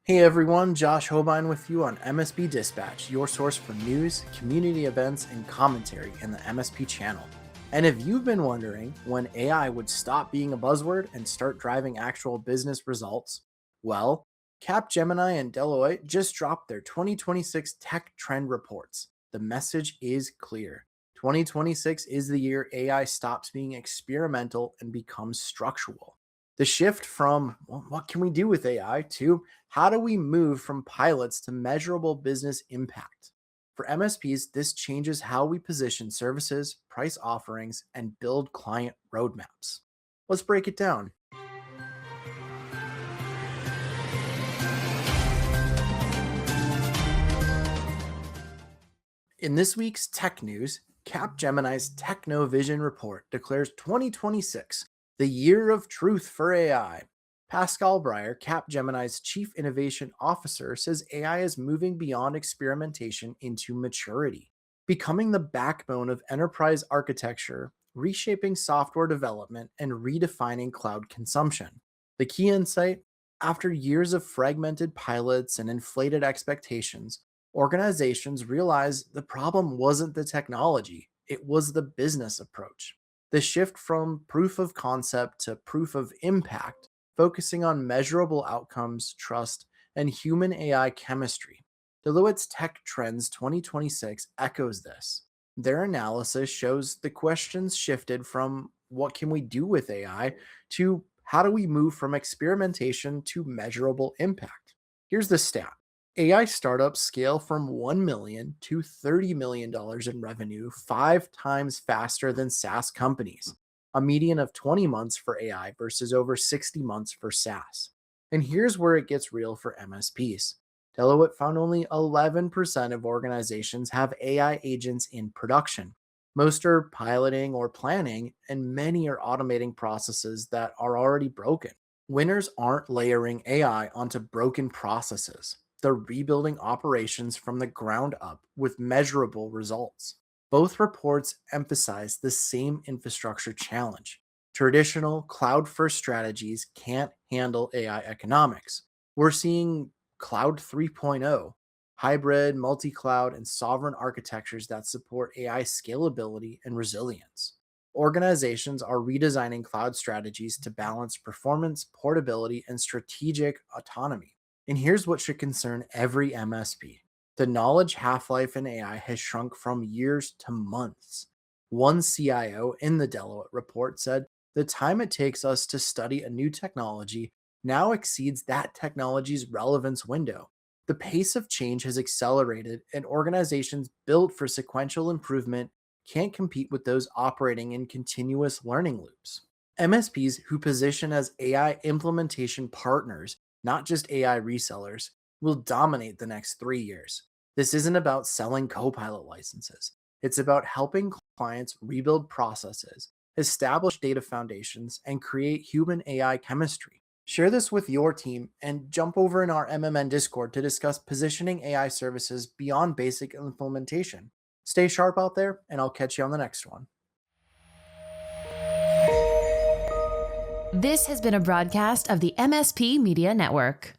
Hey everyone, Josh Hobein with you on MSP Dispatch, your source for news, community events, and commentary in the MSP channel. And if you've been wondering when AI would stop being a buzzword and start driving actual business results, well, Capgemini and Deloitte just dropped their 2026 tech trend reports. The message is clear. 2026 is the year AI stops being experimental and becomes structural. The shift from what can we do with AI to how do we move from pilots to measurable business impact? For MSPs, this changes how we position services, price offerings, and build client roadmaps. Let's break it down. In this week's tech news, Capgemini's Technovision report declares 2026 the year of truth for AI. Pascal Breyer, Capgemini's chief innovation officer, says AI is moving beyond experimentation into maturity, becoming the backbone of enterprise architecture, reshaping software development, and redefining cloud consumption. The key insight: after years of fragmented pilots and inflated expectations, organizations realized the problem wasn't the technology, it was the business approach. The shift from proof of concept to proof of impact, focusing on measurable outcomes, trust, and human AI chemistry. Deloitte's Tech Trends 2026 echoes this. Their analysis shows the questions shifted from what can we do with AI to how do we move from experimentation to measurable impact. Here's the stat: AI startups scale from $1 million to $30 million in revenue 5 times faster than SaaS companies, a median of 20 months for AI versus over 60 months for SaaS. And here's where it gets real for MSPs. Deloitte found only 11% of organizations have AI agents in production. Most are piloting or planning, and many are automating processes that are already broken. Winners aren't layering AI onto broken processes. They're rebuilding operations from the ground up with measurable results. Both reports emphasize the same infrastructure challenge. Traditional cloud first strategies can't handle AI economics. We're seeing Cloud 3.0, hybrid, multi cloud, and sovereign architectures that support AI scalability and resilience. Organizations are redesigning cloud strategies to balance performance, portability, and strategic autonomy. And here's what should concern every MSP. The knowledge half life in AI has shrunk from years to months. One CIO in the Deloitte report said the time it takes us to study a new technology now exceeds that technology's relevance window. The pace of change has accelerated, and organizations built for sequential improvement can't compete with those operating in continuous learning loops. MSPs who position as AI implementation partners, not just AI resellers, will dominate the next 3 years. This isn't about selling Copilot licenses. It's about helping clients rebuild processes, establish data foundations, and create human AI chemistry. Share this with your team and jump over in our MMN Discord to discuss positioning AI services beyond basic implementation. Stay sharp out there, and I'll catch you on the next one. This has been a broadcast of the MSP Media Network.